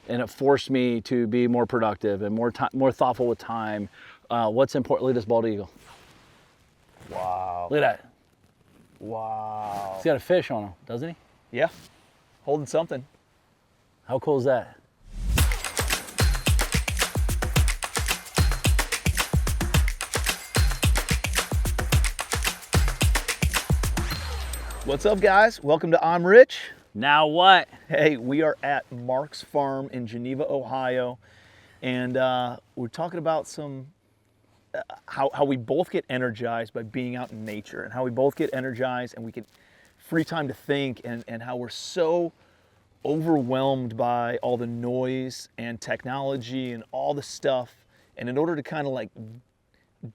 and it forced me to be more productive and more thoughtful with time. What's important? Look at this bald eagle. Wow. Look at that. Wow. He's got a fish on him, doesn't he? Yeah. Holding something. How cool is that? What's up, guys? Welcome to I'm Rich. Now what? Hey, we are at Mark's Farm in Geneva, Ohio, and we're talking about some how we both get energized by being out in nature, and how we both get energized and we get free time to think, and how we're so overwhelmed by all the noise and technology and all the stuff, and in order to kind of like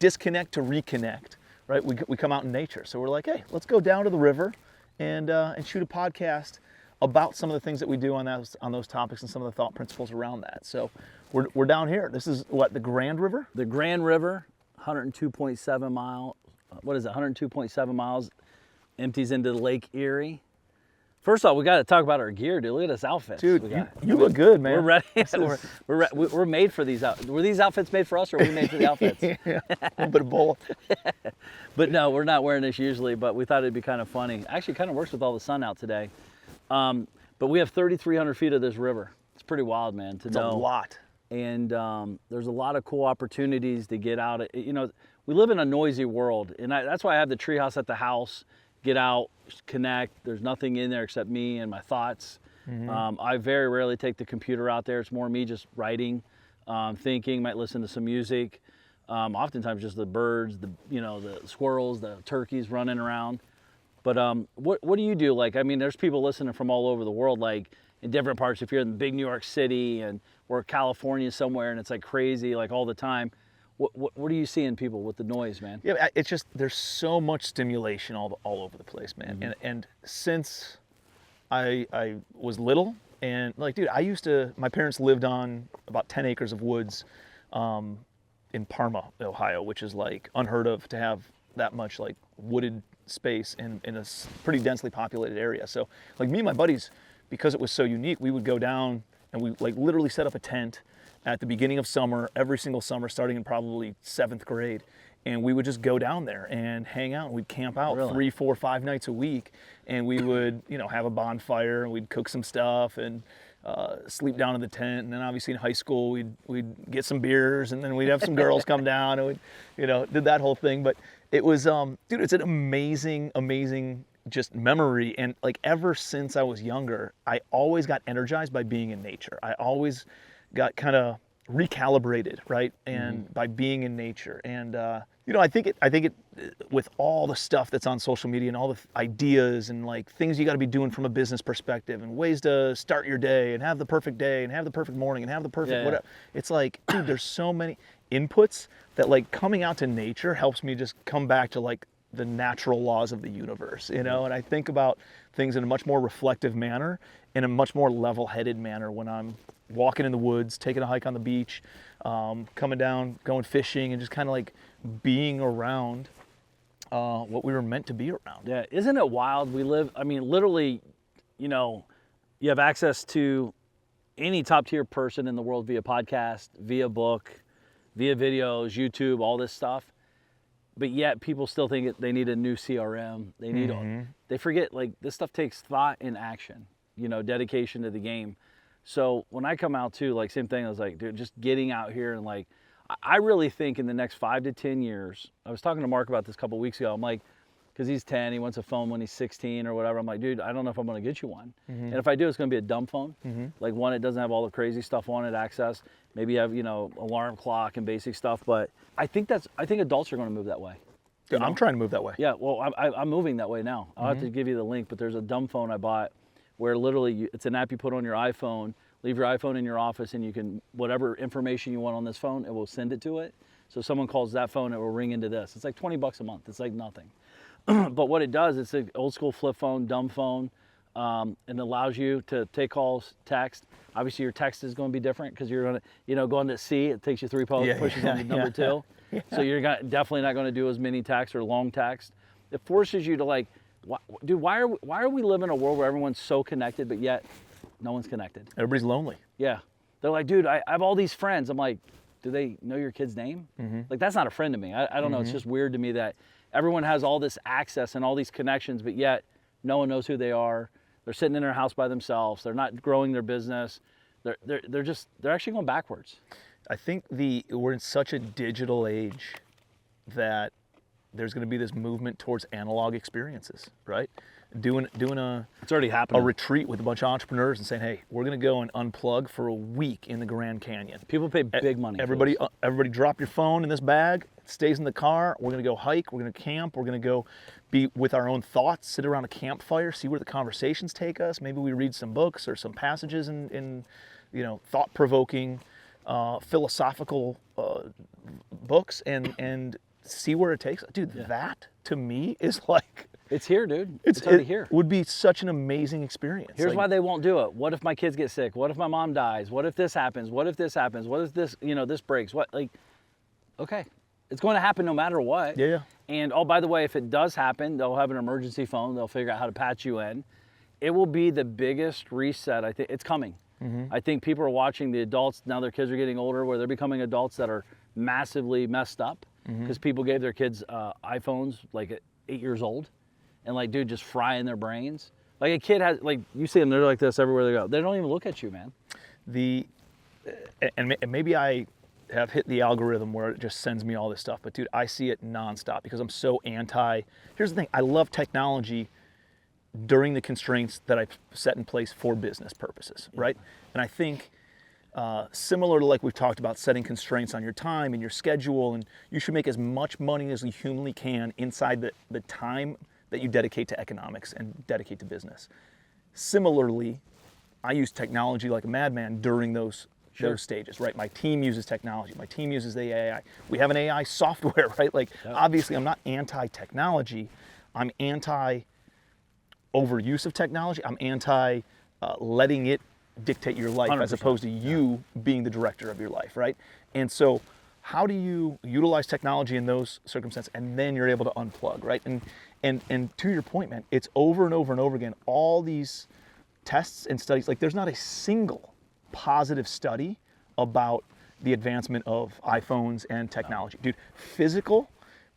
disconnect to reconnect, right? We come out in nature. So we're like, hey, let's go down to the river and shoot a podcast about some of the things that we do on those topics and some of the thought principles around that. So we're down here. This is what, the Grand River? The Grand River, 102.7 mile. What is it? 102.7 miles. Empties into the Lake Erie. First off, we got to talk about our gear, dude. Look at this outfit. Dude, you look good, man. We're ready. we're made for these outfits. Were these outfits made for us, or were we made for the outfits? Yeah, a little bit of both. But no, we're not wearing this usually, but we thought it'd be kind of funny. Actually, it kind of works with all the sun out today. But we have 3,300 feet of this river. It's pretty wild, man, to know. It's a lot. And there's a lot of cool opportunities to get out. You know, we live in a noisy world, and that's why I have the treehouse at the house. Get out, connect. There's nothing in there except me and my thoughts. Mm-hmm. I very rarely take the computer out there. It's more me just writing, thinking, might listen to some music. Oftentimes just the birds, the squirrels, the turkeys running around. But what do you do? Like, I mean, there's people listening from all over the world, like in different parts. If you're in big New York City or California somewhere, and it's like crazy, like all the time. What are you seeing people with the noise, man? Yeah, it's just, there's so much stimulation all over the place, man. Mm-hmm. And since I was little, and like, dude, my parents lived on about 10 acres of woods in Parma, Ohio, which is like unheard of to have that much like wooded space in a pretty densely populated area. So like me and my buddies, because it was so unique, we would go down and we like literally set up a tent at the beginning of summer, every single summer, starting in probably 7th grade. And we would just go down there and hang out. We'd camp out 3, 4, 5 nights a week. And we would, have a bonfire, and we'd cook some stuff and sleep down in the tent. And then obviously in high school, we'd get some beers, and then we'd have some girls come down, and we did that whole thing. But it was, dude, it's an amazing just memory. And like ever since I was younger, I always got energized by being in nature. I always got kind of recalibrated, right? And by being in nature. And I think it with all the stuff that's on social media and all the ideas and like things you got to be doing from a business perspective and ways to start your day and have the perfect day and have the perfect morning and have the perfect whatever. It's like, dude, there's so many inputs that like coming out to nature helps me just come back to like the natural laws of the universe, and I think about things in a much more reflective manner, in a much more level-headed manner when I'm walking in the woods, taking a hike on the beach, coming down, going fishing, and just kind of like being around what we were meant to be around. Yeah, isn't it wild? We live, I mean, literally, you have access to any top-tier person in the world via podcast, via book, via videos, YouTube, all this stuff. But yet people still think they need a new CRM. They need, they forget, like, this stuff takes thought and action, dedication to the game. So when I come out too, like same thing, I was like, dude, just getting out here and like, I really think in the next 5 to 10 years, I was talking to Mark about this a couple of weeks ago. I'm like, because he's 10, he wants a phone when he's 16 or whatever. I'm like, dude, I don't know if I'm going to get you one. And if I do, it's going to be a dumb phone. Like one, it doesn't have all the crazy stuff on it, access. Maybe you have, alarm clock and basic stuff. But I think adults are going to move that way. Dude, I'm trying to move that way. Yeah, well, I'm moving that way now. I'll have to give you the link, but there's a dumb phone I bought where literally it's an app you put on your iPhone, leave your iPhone in your office, and you can, whatever information you want on this phone, it will send it to it. So if someone calls that phone, it will ring into this. It's like $20 a month. It's like nothing. But what it does, it's an old school flip phone, dumb phone, and allows you to take calls, text. Obviously your text is going to be different because you're going to, going to C, it takes you 3 pushes on to number 2. Yeah. So you're definitely not going to do as many texts or long text. It forces you to like, dude, why are we living in a world where everyone's so connected, but yet no one's connected? Everybody's lonely. Yeah. They're like, dude, I have all these friends. I'm like, do they know your kid's name? Like, that's not a friend to me. I don't know. It's just weird to me that everyone has all this access and all these connections, but yet no one knows who they are. They're sitting in their house by themselves. They're not growing their business. They're actually going backwards. I think we're in such a digital age that there's going to be this movement towards analog experiences, right? Doing It's already happening. a retreat with a bunch of entrepreneurs and saying, hey, we're going to go and unplug for a week in the Grand Canyon. People pay big money. Everybody drop your phone in this bag. It stays in the car. We're going to go hike. We're going to camp. We're going to go be with our own thoughts, sit around a campfire, see where the conversations take us. Maybe we read some books or some passages in thought-provoking, philosophical books and see where it takes us. Dude, that to me is like... It's here, dude. It's already here. It would be such an amazing experience. Here's why they won't do it. What if my kids get sick? What if my mom dies? What if this happens? What if this happens? What if this, this breaks? Okay. It's going to happen no matter what. Yeah. And oh, by the way, if it does happen, they'll have an emergency phone. They'll figure out how to patch you in. It will be the biggest reset. I think it's coming. I think people are watching the adults, now their kids are getting older, where they're becoming adults that are massively messed up because people gave their kids iPhones like at 8 years old. And like, dude, just frying their brains. Like a kid has, like, you see them, they're like this everywhere they go. They don't even look at you, man. And maybe I have hit the algorithm where it just sends me all this stuff, but dude, I see it nonstop because I'm so here's the thing, I love technology during the constraints that I've set in place for business purposes, right? And I think similar to like we've talked about setting constraints on your time and your schedule, and you should make as much money as you humanly can inside the time that you dedicate to economics and dedicate to business. Similarly, I use technology like a madman during those stages, right? My team uses technology. My team uses the AI. We have an AI software, right? Like, obviously, I'm not anti-technology. I'm anti-overuse of technology. I'm anti-letting it dictate your life 100%. as opposed to you being the director of your life, right? And so how do you utilize technology in those circumstances and then you're able to unplug, right? And to your point, man, it's over and over and over again, all these tests and studies, like there's not a single positive study about the advancement of iPhones and technology. Dude, physical,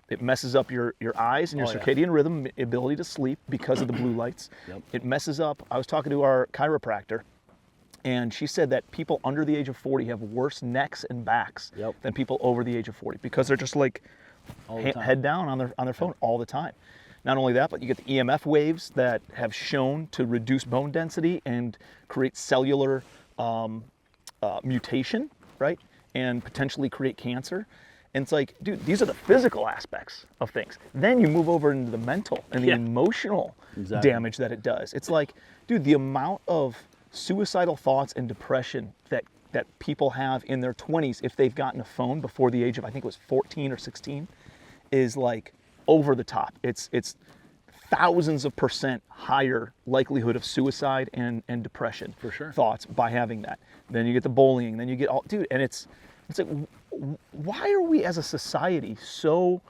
it messes up your eyes and your circadian rhythm, ability to sleep because of the blue lights. It messes up, I was talking to our chiropractor, and she said that people under the age of 40 have worse necks and backs than people over the age of 40 because they're just like head down on their phone all the time. Not only that, but you get the EMF waves that have shown to reduce bone density and create cellular mutation, right? And potentially create cancer. And it's like, dude, these are the physical aspects of things. Then you move over into the mental and the emotional damage that it does. It's like, dude, the amount of suicidal thoughts and depression that people have in their 20s if they've gotten a phone before the age of, I think it was 14 or 16, is like over the top. It's thousands of % higher likelihood of suicide and depression thoughts by having that. Then you get the bullying, then you get all, dude, and it's like, why are we as a society so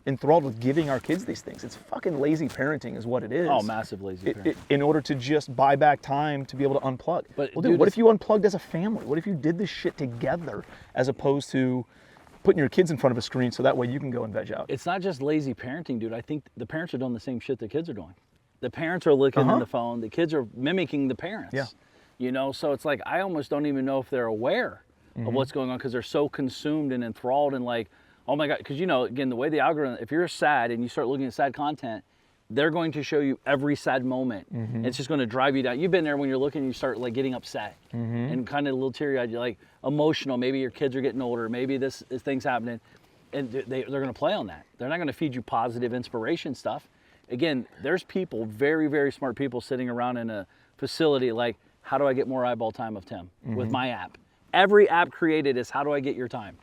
enthralled with giving our kids these things? It's fucking lazy parenting is what it is. Oh, massive lazy parenting. In order to just buy back time to be able to unplug. But, well, dude, what if you unplugged as a family? What if you did this shit together as opposed to putting your kids in front of a screen so that way you can go and veg out? It's not just lazy parenting, dude. I think the parents are doing the same shit the kids are doing. The parents are looking at the phone. The kids are mimicking the parents. Yeah. So it's like, I almost don't even know if they're aware of what's going on because they're so consumed and enthralled and like, oh my God, because again, the way the algorithm, if you're sad and you start looking at sad content, they're going to show you every sad moment. It's just going to drive you down. You've been there when you're looking and you start like getting upset and kind of a little teary-eyed. You're like emotional. Maybe your kids are getting older. Maybe this thing's happening. And they're going to play on that. They're not going to feed you positive inspiration stuff. Again, there's people, very, very smart people sitting around in a facility like, how do I get more eyeball time of Tim with my app? Every app created is how do I get your time?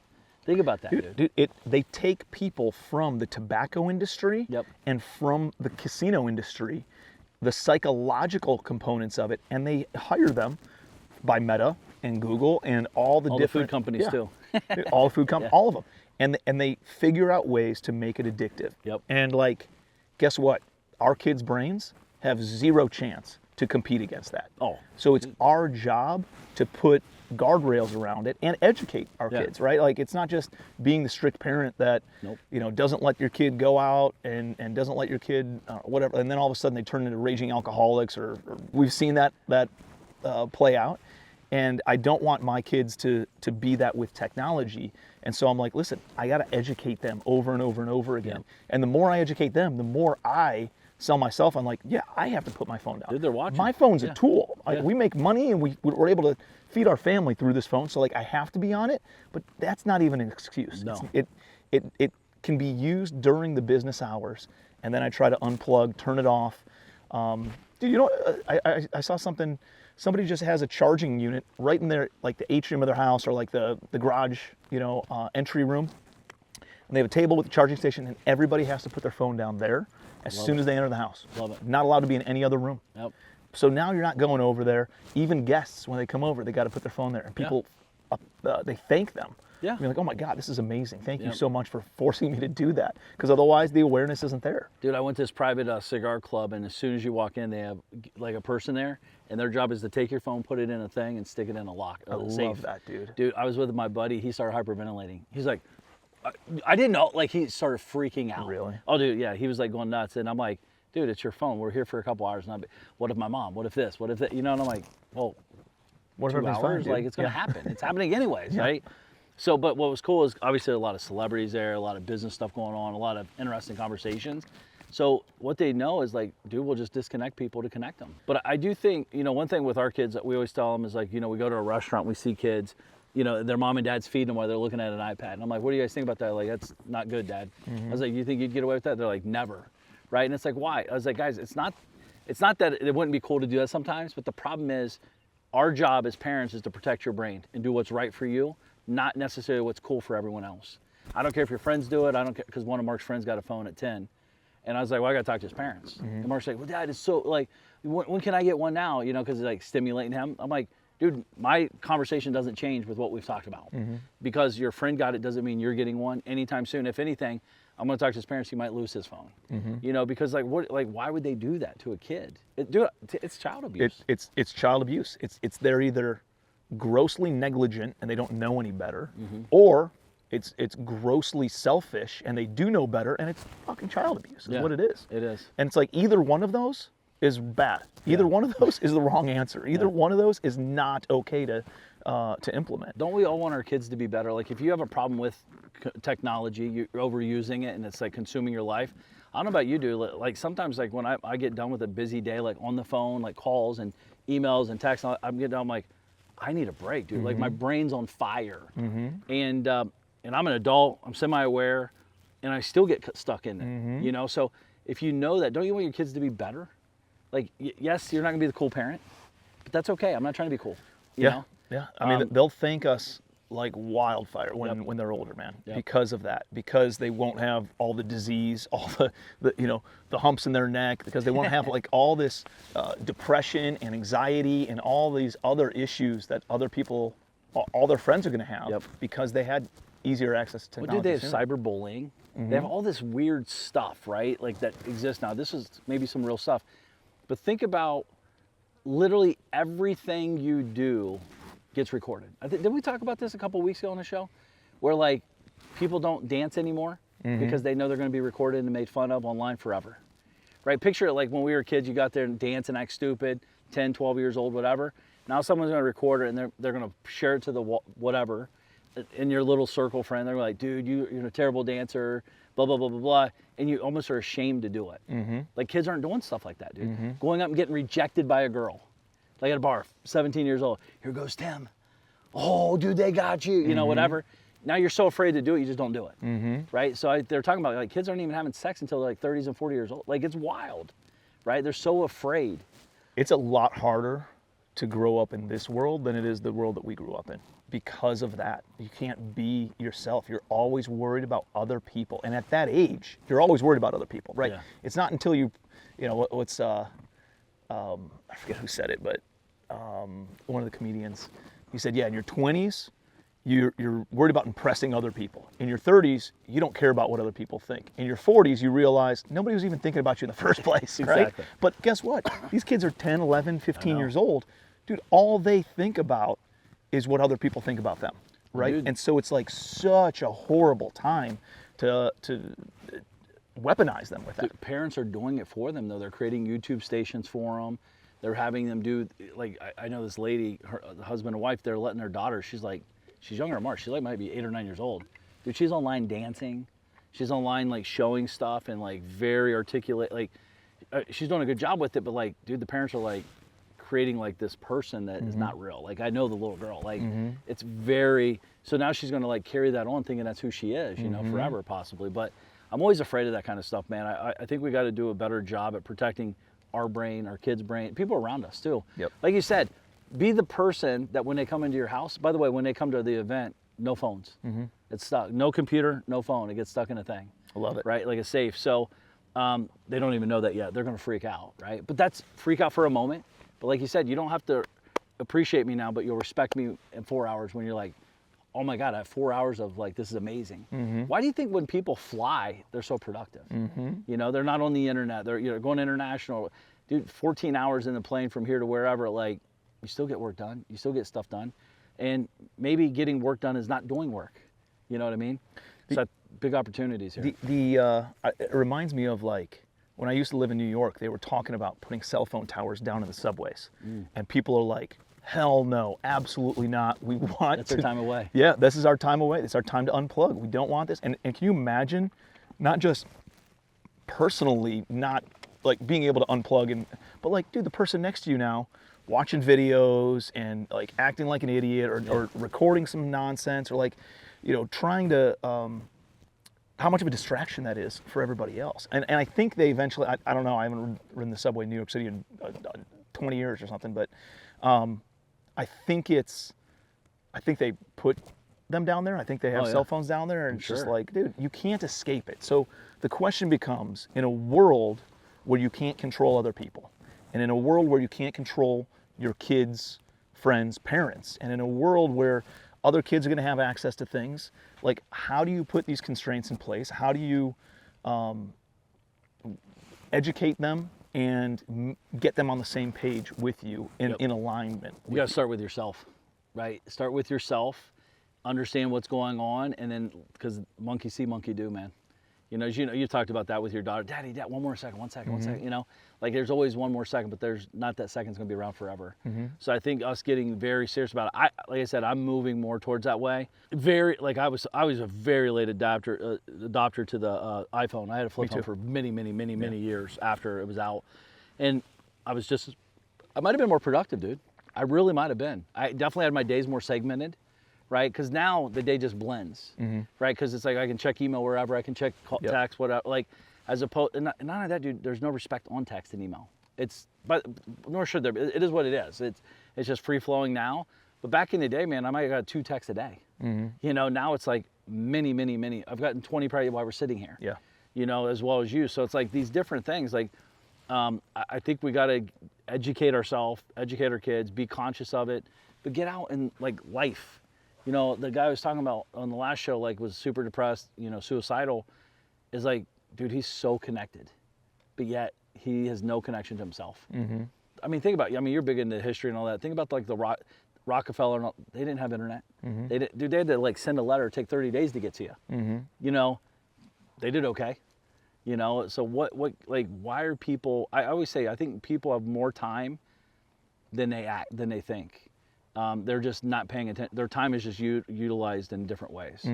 Think about that, dude. They take people from the tobacco industry and from the casino industry, the psychological components of it, and they hire them by Meta and Google and all the different food companies too. all the food companies, all of them, and they figure out ways to make it addictive. And like, guess what? Our kids' brains have zero chance to compete against that. So it's our job to put guardrails around it and educate our kids, right? Like, it's not just being the strict parent that, doesn't let your kid go out and doesn't let your kid, whatever, and then all of a sudden they turn into raging alcoholics, or we've seen that play out. And I don't want my kids to be that with technology. And so I'm like, listen, I got to educate them over and over and over again. And the more I educate them, the more I sell myself. I'm like, yeah, I have to put my phone down. Dude, they're watching. My phone's a tool. Like, we make money and we're able to feed our family through this phone. So like, I have to be on it, but that's not even an excuse. No. It can be used during the business hours. And then I try to unplug, turn it off. Dude, I saw something. Somebody just has a charging unit right in their, like the atrium of their house, or like the garage, entry room. And they have a table with a charging station, and everybody has to put their phone down there as soon as they enter the house. Love it. Not allowed to be in any other room. Yep. So now you're not going over there. Even guests, when they come over, they got to put their phone there, and people, they thank them. Yeah. You're like, oh my God, this is amazing. Thank you so much for forcing me to do that, because otherwise the awareness isn't there. Dude, I went to this private cigar club, and as soon as you walk in, they have like a person there, and their job is to take your phone, put it in a thing, and stick it in a lock. I love that, dude. Dude, I was with my buddy. He started hyperventilating. He's like, I didn't know. Like, he started freaking out. Really? Oh, dude, yeah. He was like going nuts, and I'm like, dude, it's your phone. We're here for a couple hours. And what if my mom? What if this? What if that? And I'm like, well, what if 2 everything's hours? fine, Like, it's gonna happen. It's happening anyways, right? So, but what was cool is obviously a lot of celebrities there, a lot of business stuff going on, a lot of interesting conversations. So what they know is like, dude, we'll just disconnect people to connect them. But I do think, one thing with our kids that we always tell them is like, we go to a restaurant, we see kids, their mom and dad's feeding them while they're looking at an iPad. And I'm like, what do you guys think about that? Like, that's not good, Dad. I was like, you think you'd get away with that? They're like, never, right? And it's like, why? I was like, guys, it's not that it wouldn't be cool to do that sometimes, but the problem is our job as parents is to protect your brain and do what's right for you, not necessarily what's cool for everyone else. I don't care if your friends do it. I don't care, because one of Mark's friends got a phone at 10. And I was like, well, I got to talk to his parents. And Mark's like, well, Dad, it's so, like, when can I get one now? Because it's like stimulating him. I'm like, dude, my conversation doesn't change with what we've talked about. Because your friend got it doesn't mean you're getting one anytime soon. If anything, I'm going to talk to his parents. He might lose his phone. Because why would they do that to a kid? It's child abuse. It's child abuse. It's they're either grossly negligent and they don't know any better, or it's grossly selfish and they do know better, and it's fucking child abuse is what it is. It is. And it's like, either one of those is bad. Either one of those is the wrong answer. Either one of those is not okay to implement. Don't we all want our kids to be better? Like, if you have a problem with technology, you're overusing it and it's like consuming your life. I don't know about you, dude. Like, sometimes, like, when I get done with a busy day, like on the phone, like calls and emails and texts, I'm getting done, I'm like, I need a break, dude. Like, my brain's on fire. And I'm an adult, I'm semi-aware, and I still get stuck in it, So if you know that, don't you want your kids to be better? Like, yes, you're not gonna be the cool parent, but that's okay. I'm not trying to be cool, you know? Yeah, I mean, they'll thank us like wildfire when they're older, man, because of that, because they won't have all the disease, all the humps in their neck, because they won't have like all this depression and anxiety and all these other issues that other people, all their friends are going to have, because they had easier access to technology. Well, dude, they have cyberbullying. They have all this weird stuff, right? Like, that exists now. This is maybe some real stuff, but think about literally everything you do gets recorded. Did we talk about this a couple weeks ago on the show? Where, like, people don't dance anymore because they know they're going to be recorded and made fun of online forever. Right? Picture it like when we were kids, you got there and dance and act stupid, 10, 12 years old, whatever. Now someone's going to record it and they're going to share it to the whatever in your little circle friend. They're like, dude, you're a terrible dancer, blah, blah, blah, blah, blah. And you almost are ashamed to do it. Like, kids aren't doing stuff like that, dude. Going up and getting rejected by a girl. Like, at a bar, 17 years old. Here goes Tim. Oh, dude, they got you. Whatever. Now you're so afraid to do it, you just don't do it. Right? So they're talking about, like, kids aren't even having sex until they're like 30s and 40 years old. Like, it's wild, right? They're so afraid. It's a lot harder to grow up in this world than it is the world that we grew up in, because of that. You can't be yourself. You're always worried about other people. And at that age, you're always worried about other people, right? Yeah. It's not until I forget who said it, but one of the comedians, he said, yeah, in your 20s, you're worried about impressing other people. In your 30s, you don't care about what other people think. In your 40s, you realize nobody was even thinking about you in the first place, right? Exactly. But guess what? These kids are 10, 11, 15 years old. Dude, all they think about is what other people think about them, right? Dude. And so it's like such a horrible time to weaponize them with that. Dude, parents are doing it for them though. They're creating YouTube stations for them. They're having them do, like, I know this lady, her husband and wife, they're letting their daughter, she's younger than Mark. She like might be 8 or 9 years old. Dude, she's online dancing. She's online like showing stuff and like very articulate, like she's doing a good job with it, but like, dude, the parents are like creating like this person that is not real. Like I know the little girl, like it's very, so now she's gonna like carry that on thinking that's who she is, you know, forever possibly. But I'm always afraid of that kind of stuff, man. I think we gotta do a better job at protecting our brain, our kids' brain, people around us too. Yep. Like you said, be the person that when they come into your house, by the way, when they come to the event, no phones. It's stuck. No computer, no phone. It gets stuck in a thing. I love it. Right? Like a safe. So they don't even know that yet. They're going to freak out, right? But that's freak out for a moment. But like you said, you don't have to appreciate me now, but you'll respect me in 4 hours when you're like, oh my God, I have 4 hours of like, this is amazing. Why do you think when people fly, they're so productive? You know, they're not on the internet. They're going international. Dude, 14 hours in the plane from here to wherever, like, you still get work done. You still get stuff done. And maybe getting work done is not doing work. You know what I mean? So big opportunities here. It reminds me of like when I used to live in New York, they were talking about putting cell phone towers down in the subways. And people are like, hell no, absolutely not. We want That's their time away. Yeah, this is our time away. It's our time to unplug. We don't want this. And can you imagine, not just personally not like being able to unplug, but like, dude, the person next to you now watching videos and like acting like an idiot or recording some nonsense or like, you know, trying to, how much of a distraction that is for everybody else. And I think they eventually, I don't know, I haven't ridden the subway in New York City in 20 years or something, but I think they put them down there. I think they have cell phones down there, and it's just like, dude, you can't escape it. So the question becomes, in a world where you can't control other people, and in a world where you can't control your kids, friends, parents, and in a world where other kids are going to have access to things, like how do you put these constraints in place? How do you educate them and get them on the same page with you in alignment? You got to start with yourself, right? Start with yourself, understand what's going on, and then, because monkey see, monkey do, man. You know, you talked about that with your daughter. Daddy, Dad, one second. You know, like there's always one more second, but there's not that second's gonna be around forever. So I think us getting very serious about it. Like I said, I'm moving more towards that way. Very, like I was a very late adopter to the iPhone. I had a flip phone for many years after it was out, and I might have been more productive, dude. I really might have been. I definitely had my days more segmented. Right, because now the day just blends, right? Because it's like I can check email wherever, I can check text, whatever. Like, as opposed, and not only that, dude. There's no respect on text and email. But nor should there be. It is what it is. It's just free flowing now. But back in the day, man, I might have got 2 texts a day. You know, now it's like many. I've gotten 20 probably while we're sitting here. Yeah. You know, as well as you. So it's like these different things. Like, I think we got to educate ourselves, educate our kids, be conscious of it, but get out and like life. You know, the guy I was talking about on the last show, like, was super depressed, you know, suicidal, is like, dude, he's so connected, but yet he has no connection to himself. I mean, think about it. I mean, you're big into history and all that. Think about like the Rockefeller and all, they didn't have internet. They had to like send a letter, take 30 days to get to you. You know, they did okay. You know, so what, why are people, I always say, I think people have more time than they think. They're just not paying attention. Their time is just utilized in different ways.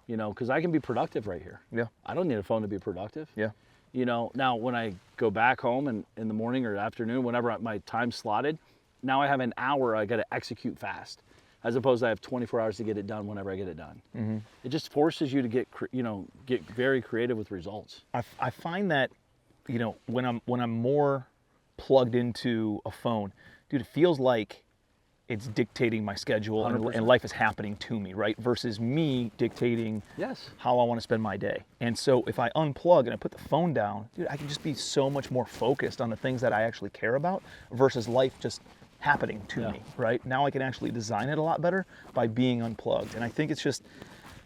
You know, because I can be productive right here. Yeah. I don't need a phone to be productive. Yeah. You know, now when I go back home and in the morning or afternoon, whenever my time's slotted, now I have an hour I got to execute fast, as opposed to I have 24 hours to get it done whenever I get it done. It just forces you to get very creative with results. I find that, you know, when I'm more plugged into a phone, dude, it feels like it's dictating my schedule and life is happening to me, right? Versus me dictating how I want to spend my day. And so if I unplug and I put the phone down, dude, I can just be so much more focused on the things that I actually care about versus life just happening to me, right? Now I can actually design it a lot better by being unplugged. And I think it's just,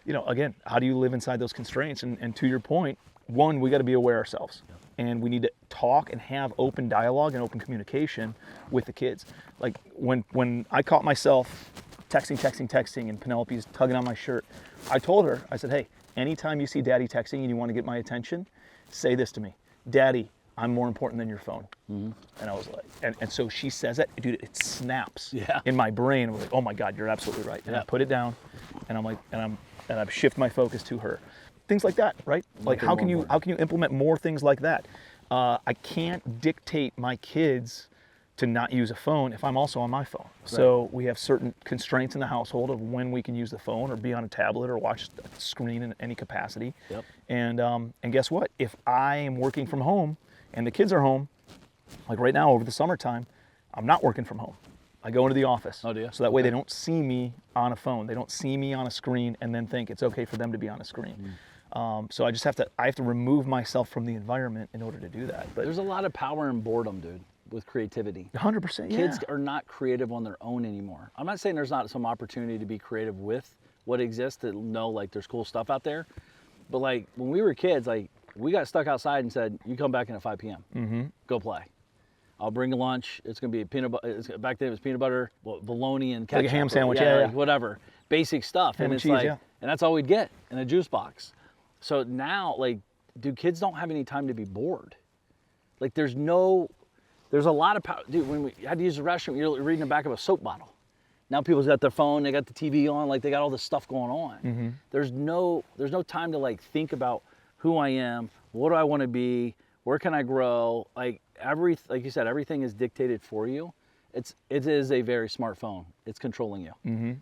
you know, again, how do you live inside those constraints? And to your point, one, we got to be aware ourselves. And we need to talk and have open dialogue and open communication with the kids. Like when I caught myself texting, and Penelope's tugging on my shirt. I told her, I said, hey, anytime you see Daddy texting and you want to get my attention, say this to me, Daddy, I'm more important than your phone. And I was like, and so she says that, dude, it snaps in my brain. I'm like, oh my God, you're absolutely right. And I put it down, and I'm like, and I've shifted my focus to her. Things like that, right? Like how can you implement more things like that? I can't dictate my kids to not use a phone if I'm also on my phone. Right. So we have certain constraints in the household of when we can use the phone or be on a tablet or watch a screen in any capacity. Yep. And guess what? If I am working from home and the kids are home, like right now over the summertime, I'm not working from home. I go into the office. Oh, do you? So that way they don't see me on a phone. They don't see me on a screen and then think it's okay for them to be on a screen. So I have to remove myself from the environment in order to do that. But there's a lot of power in boredom, dude, with creativity. 100%, yeah. Kids are not creative on their own anymore. I'm not saying there's not some opportunity to be creative with what exists, to know like there's cool stuff out there. But like when we were kids, like we got stuck outside and said, you come back in at 5 p.m. Go play. I'll bring you lunch. It's gonna be a peanut butter. Back then it was peanut butter, bologna and ketchup. Like a ham sandwich, like whatever. Basic stuff. Ham and and it's cheese, like, yeah. and that's all we'd get in a juice box. So now, like, dude, kids don't have any time to be bored. Like there's a lot of power. Dude, when we had to use the restroom, you're reading the back of a soap bottle. Now people's got their phone, they got the TV on, like they got all this stuff going on. There's no time to like think about who I am, what do I want to be, where can I grow? Like you said, everything is dictated for you. It is a very smart phone. It's controlling you.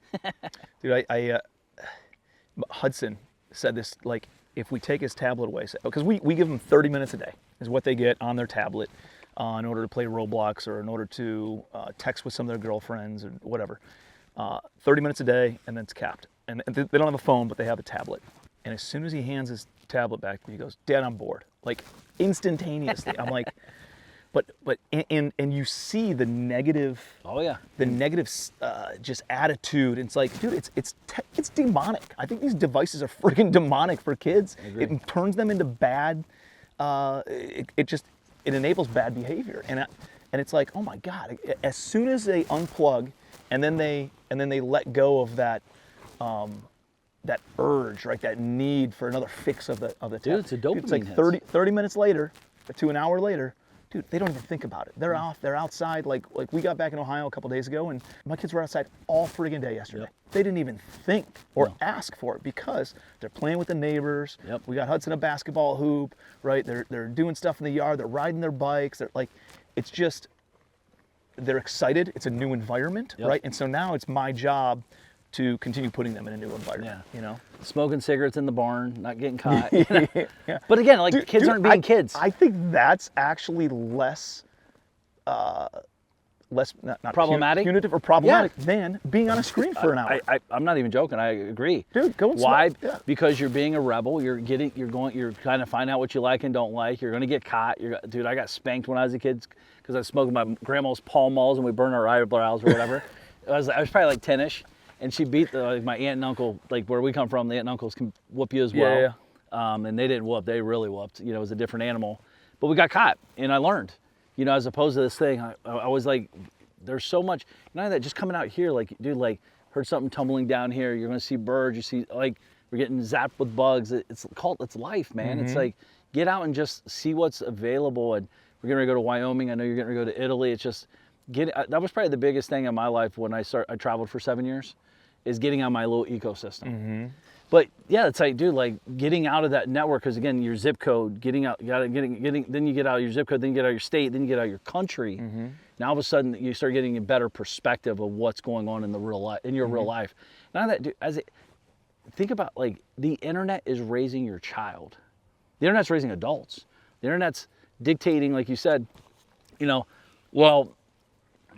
Dude, Hudson said this, like, if we take his tablet away, because we give them 30 minutes a day is what they get on their tablet in order to play Roblox or in order to text with some of their girlfriends or whatever. 30 minutes a day, and then it's capped. And they don't have a phone, but they have a tablet. And as soon as he hands his tablet back to me, he goes, Dad, I'm bored. Like, instantaneously. I'm like, but you see the negative. Oh yeah. The negative just attitude. And it's like, dude, it's demonic. I think these devices are freaking demonic for kids. It turns them into bad. It enables bad behavior. And it's like, oh my God. As soon as they unplug, and then they let go of that. That urge, right? That need for another fix of the Dude, it's a dopamine. It's like 30 minutes later to an hour later. Dude, they don't even think about it. They're off. They're outside. Like we got back in Ohio a couple days ago, and my kids were outside all friggin' day yesterday. Yep. They didn't even think or ask for it because they're playing with the neighbors. Yep. We got Hudson a basketball hoop, right? They're doing stuff in the yard. They're riding their bikes. They're like, it's just, they're excited. It's a new environment, right? And so now it's my job to continue putting them in a new environment. You know, smoking cigarettes in the barn, not getting caught. But again, like kids aren't being kids. I think that's actually less not problematic, punitive or problematic than being on a screen for an hour. I'm not even joking. I agree. Dude, go and why? smoke. Yeah. Because you're being a rebel. You're kind of find out what you like and don't like. You're gonna get caught. Dude, I got spanked when I was a kid because I was smoking my grandma's Pall Malls and we burned our eyebrows or whatever. I was probably like 10ish. And she beat my aunt and uncle, like where we come from, the aunt and uncles can whoop you as well. And they didn't whoop, they really whooped. You know, it was a different animal. But we got caught, and I learned. You know, as opposed to this thing, I was like, there's so much, none of that, just coming out here, like, dude, like, heard something tumbling down here, you're gonna see birds, you see, like, we're getting zapped with bugs. It's life, man. It's like, get out and just see what's available. And we're getting ready to go to Wyoming. I know you're getting ready to go to Italy. It's just, that was probably the biggest thing in my life when I traveled for 7 years. Is getting out of my little ecosystem. But yeah, it's like, dude, like getting out of that network, because again, your zip code, getting out, then you get out of your zip code, then you get out of your state, then you get out of your country. Now all of a sudden you start getting a better perspective of what's going on in the real life, in your real life. Now that, dude, think about, like, the internet is raising your child. The internet's raising adults. The internet's dictating, like you said, you know, well,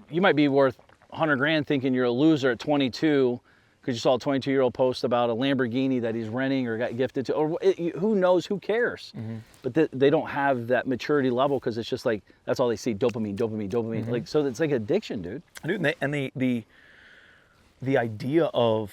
you might be worth 100 grand thinking you're a loser at 22 because you saw a 22-year-old post about a Lamborghini that he's renting or got gifted to, or who knows, who cares? But they don't have that maturity level because it's just like, that's all they see, dopamine. Like, so it's like addiction, dude. Dude, and the idea of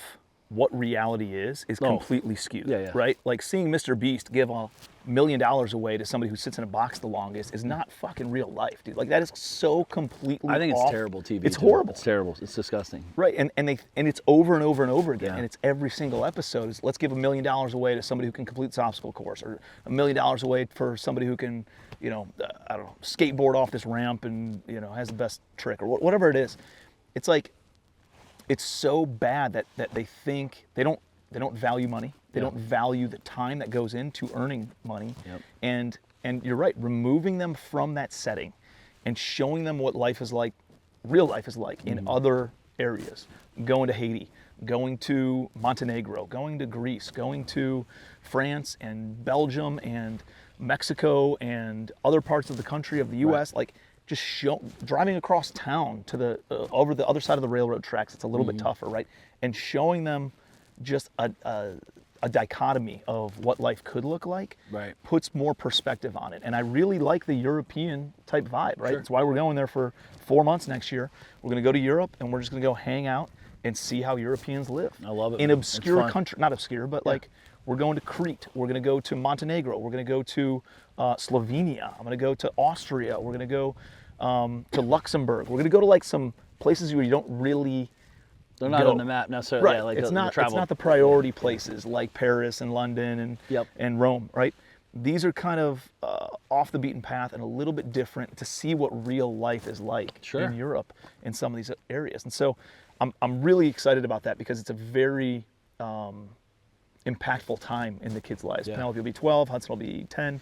what reality is completely skewed, Yeah, yeah. right? Like seeing Mr. Beast give $1 million away to somebody who sits in a box the longest is not fucking real life, dude. Like that is so completely I think it's off. terrible TV. It's too. horrible. It's terrible. It's disgusting. Right, and it's over and over and over again, Yeah. and it's every single episode is let's give $1 million away to somebody who can complete this obstacle course, or $1 million away for somebody who can, I don't know, skateboard off this ramp and has the best trick or whatever it is. It's like, it's so bad that they think they don't value money. They don't value the time that goes into earning money, and you're right, removing them from that setting, and showing them what life is like. Real life is like in other areas, going to Haiti, going to Montenegro, going to Greece, going to France and Belgium and Mexico and other parts of the country of the U.S. Like just driving across town to the over the other side of the railroad tracks. It's a little bit tougher, right? And showing them just a dichotomy of what life could look like, puts more perspective on it. And I really like the European type vibe, right? That's why we're going there for 4 months next year. We're going to go to Europe, and we're just going to go hang out and see how Europeans live. I love it. In obscure country, not obscure, but like we're going to Crete. We're going to go to Montenegro. We're going to go to Slovenia. I'm going to go to Austria. We're going to go to Luxembourg. We're going to go to like some places where you don't really. They're not on the map necessarily. Right. Yeah, like it's the not travel. It's not the priority places like Paris and London and Rome, right? These are kind of off the beaten path and a little bit different to see what real life is like in Europe in some of these areas. And so I'm really excited about that because it's a very impactful time in the kids' lives. Penelope will be 12, Hudson will be 10,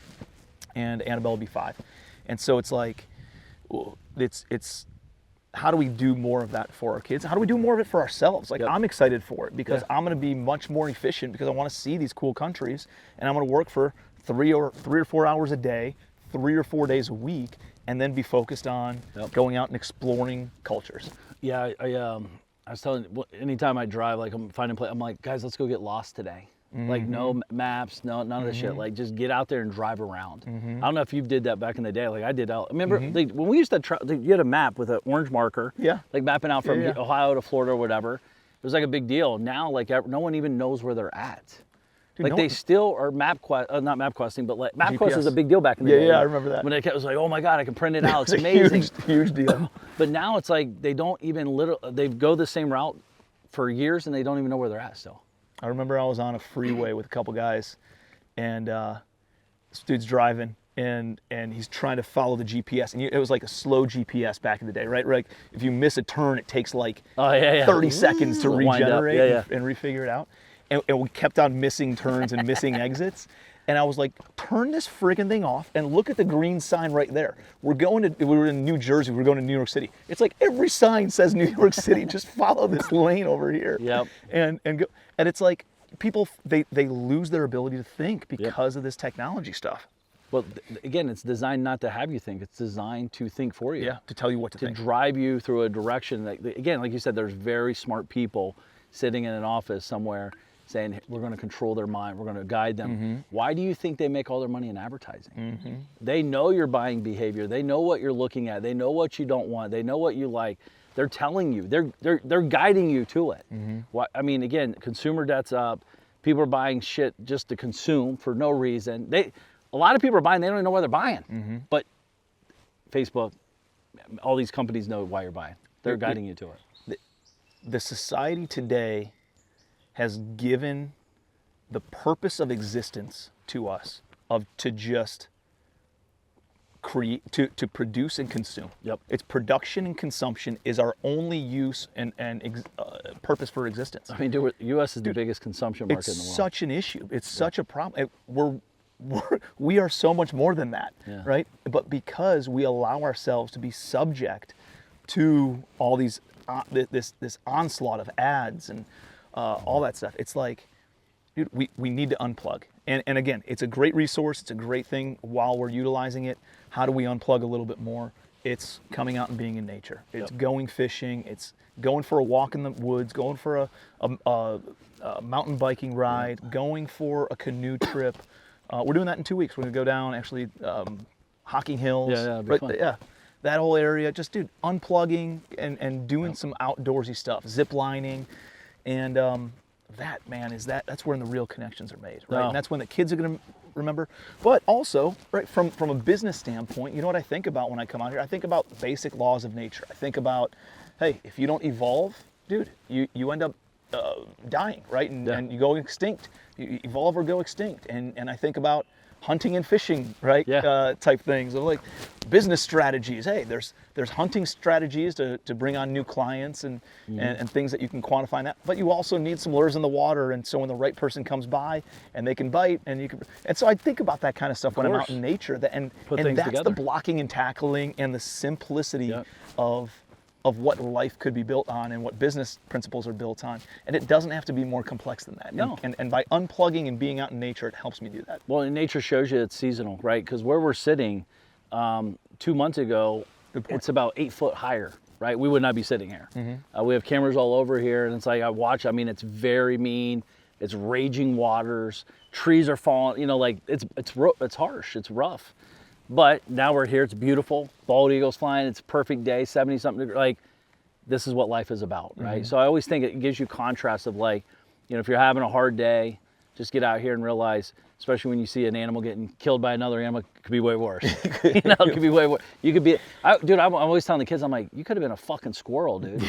and Annabelle will be 5. And so it's like, it's how do we do more of that for our kids? How do we do more of it for ourselves? Like I'm excited for it because I'm going to be much more efficient because I want to see these cool countries, and I'm going to work for 3 or 4 hours a day, 3 or 4 days a week, and then be focused on going out and exploring cultures. Yeah, I was telling you, anytime I drive, like I'm finding I'm like, guys, let's go get lost today. Like no maps, none of the shit. Like just get out there and drive around. I don't know if you did that back in the day. Like I did. Remember when we used to you had a map with an orange marker. Like mapping out from Ohio to Florida or whatever. It was like a big deal. Now like no one even knows where they're at. Dude, like they still are not map questing, but like MapQuest was a big deal back in the day. Yeah, I remember that. When it was like, oh my God, I can print it out. It's amazing. Huge deal. But now it's like they don't even they go the same route for years and they don't even know where they're at still. I remember I was on a freeway with a couple guys, and this dude's driving, and he's trying to follow the GPS, and it was like a slow GPS back in the day, right? Like if you miss a turn, it takes like 30 seconds to regenerate and refigure it out. And we kept on missing turns and missing exits. And I was like, turn this friggin' thing off and look at the green sign right there. We were in New Jersey, we were going to New York City. It's like every sign says New York City, just follow this lane over here. And go. And it's like people, they lose their ability to think because of this technology stuff. Well, again, it's designed not to have you think. It's designed to think for you. Yeah, to tell you what to think. To drive you through a direction. Again, like you said, there's very smart people sitting in an office somewhere saying, we're going to control their mind, we're going to guide them. Why do you think they make all their money in advertising? They know your buying behavior. They know what you're looking at. They know what you don't want. They know what you like. They're telling you. They're guiding you to it. I mean, again, consumer debt's up. People are buying shit just to consume for no reason. A lot of people are buying, they don't even know why they're buying. But Facebook, all these companies know why you're buying. They're guiding you to it. The society today has given the purpose of existence to us to just create, to produce and consume. It's production and consumption is our only use and purpose for existence. I mean, dude, U.S. is the biggest consumption market in the world. It's such an issue. It's such a problem. We are so much more than that, right? But because we allow ourselves to be subject to all these this onslaught of ads and all that stuff, it's like, dude, we need to unplug. And again, it's a great resource. It's a great thing while we're utilizing it. How do we unplug a little bit more? It's coming out and being in nature. It's going fishing. It's going for a walk in the woods, going for a mountain biking ride, going for a canoe trip. We're doing that in 2 weeks. We're going to go down, actually, Hocking Hills. That whole area. Just, dude, unplugging and doing some outdoorsy stuff, zip lining. And that, man, that's when the real connections are made, right? No. And that's when the kids are going to remember. But also, right, from a business standpoint, you know what I think about when I come out here? I think about basic laws of nature. I think about, hey, if you don't evolve, dude, you end up dying, right? And you go extinct. You evolve or go extinct. And I think about hunting and fishing, right? Type things of like business strategies. Hey, there's hunting strategies to bring on new clients and things that you can quantify in that. But you also need some lures in the water, and so when the right person comes by and they can bite, and you can. And so I think about that kind of stuff when I'm out in nature. And that's together. the blocking and tackling and the simplicity of what life could be built on and what business principles are built on. And it doesn't have to be more complex than that. No. And by unplugging and being out in nature, it helps me do that. Well, and nature shows you it's seasonal, right? Because where we're sitting 2 months ago, it's about 8 foot higher, right? We would not be sitting here. We have cameras all over here, and it's like I mean, it's very mean. It's raging waters. Trees are falling. You know, like it's harsh. It's rough. But now we're here. It's beautiful. Bald eagles flying. It's a perfect day. 70 something. Like this is what life is about, right? So I always think it gives you contrast of like, you know, if you're having a hard day, just get out here and realize, especially when you see an animal getting killed by another animal, it could be way worse. You know, it could be way worse. You could be, dude, I'm always telling the kids, I'm like, you could have been a fucking squirrel, dude.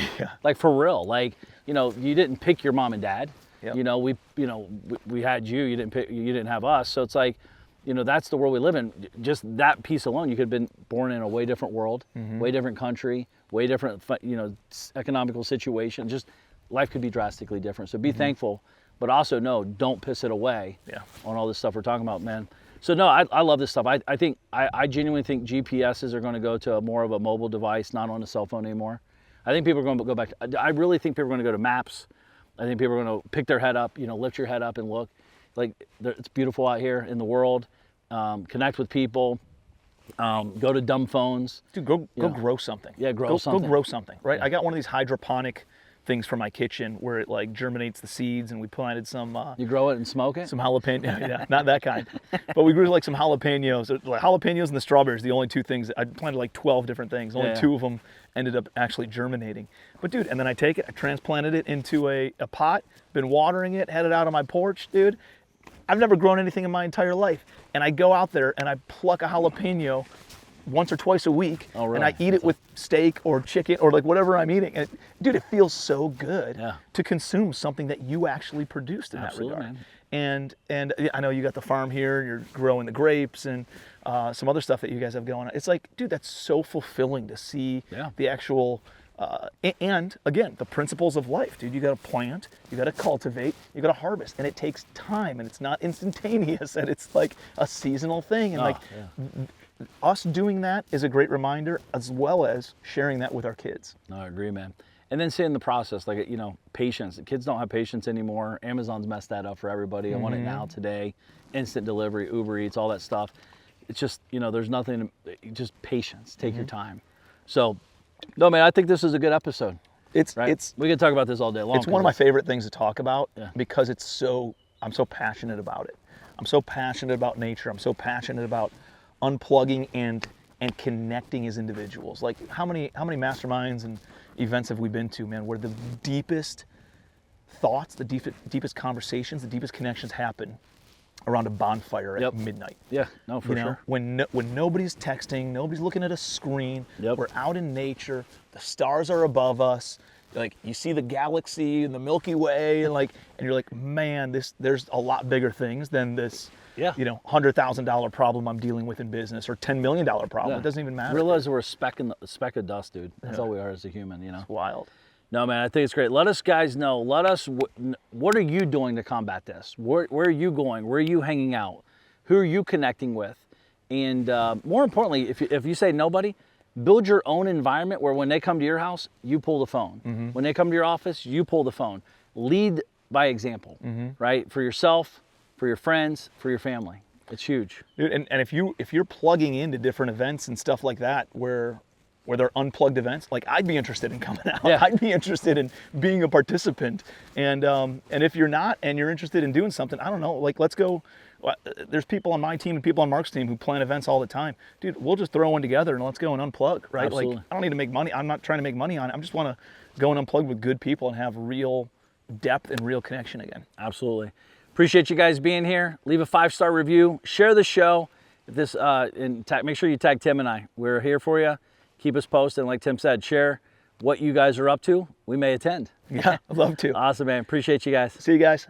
Like for real. Like, you know, you didn't pick your mom and dad. You know, we had you. You didn't have us. So it's like, you know, that's the world we live in. Just that piece alone, you could have been born in a way different world, way different country, way different, you know, economical situation. Just life could be drastically different. So be thankful, but also no, don't piss it away on all this stuff we're talking about, man. So no, I love this stuff. I genuinely think GPSs are going to go to more of a mobile device, not on a cell phone anymore. I think people are going to go back. I really think people are going to go to maps. I think people are going to pick their head up, you know, lift your head up and look. Like it's beautiful out here in the world. Connect with people. Go to dumb phones. Dude, go grow something. Yeah, grow something. Go grow something, right? I got one of these hydroponic things for my kitchen where it like germinates the seeds, and we planted some. You grow it and smoke it? Some jalapeno. Yeah, not that kind. But we grew like some jalapenos. Like jalapenos and the strawberries, the only two things. I planted like 12 different things. Only 2 of them ended up actually germinating. But dude, and then I take it, I transplanted it into a pot, been watering it, had it out on my porch, dude. I've never grown anything in my entire life. And I go out there and I pluck a jalapeno once or twice a week, and I eat it with steak or chicken or like whatever I'm eating. And dude, it feels so good to consume something that you actually produced in that regard. Man. And I know you got the farm here, and you're growing the grapes and some other stuff that you guys have going on. It's like, dude, that's so fulfilling to see the actual. And again, the principles of life, dude. You got to plant, you got to cultivate, you got to harvest, and it takes time, and it's not instantaneous, and it's like a seasonal thing. And us doing that is a great reminder, as well as sharing that with our kids. No, I agree, man. And then seeing the process, like, you know, patience. The kids don't have patience anymore. Amazon's messed that up for everybody. I want it now, today. Instant delivery, Uber Eats, all that stuff. It's just, you know, there's nothing, just patience. Take your time. So, no, man, I think this is a good episode. We could talk about this all day long. It's one of my favorite things to talk about because I'm so passionate about it. I'm so passionate about nature. I'm so passionate about unplugging and connecting as individuals. Like how many masterminds and events have we been to, man, where the deepest thoughts, the deepest conversations, the deepest connections happen around a bonfire at midnight. Yeah, no, for sure. When nobody's texting, nobody's looking at a screen, we're out in nature, the stars are above us, like you see the galaxy and the Milky Way, and you're like, man, there's a lot bigger things than this, $100,000 problem I'm dealing with in business or $10 million problem. It doesn't even matter. Realize we're a speck of dust, dude. That's all we are as a human, you know. It's wild. No, man, I think it's great. Let us guys know. What are you doing to combat this? Where are you going? Where are you hanging out? Who are you connecting with? And more importantly, if you say nobody, build your own environment where when they come to your house, you pull the phone. When they come to your office, you pull the phone. Lead by example, right? For yourself, for your friends, for your family. It's huge. Dude, and if you're plugging into different events and stuff like that where they're unplugged events, like I'd be interested in coming out. I'd be interested in being a participant. And if you're not and you're interested in doing something, I don't know, like let's go. There's people on my team and people on Mark's team who plan events all the time. Dude, we'll just throw one together and let's go and unplug, right? Absolutely. Like I don't need to make money. I'm not trying to make money on it. I just want to go and unplug with good people and have real depth and real connection again. Absolutely. Appreciate you guys being here. Leave a 5-star review. Share the show. If this make sure you tag Tim and I. We're here for you. Keep us posted. And like Tim said, share what you guys are up to. We may attend. Yeah, I'd love to. Awesome, man. Appreciate you guys. See you guys.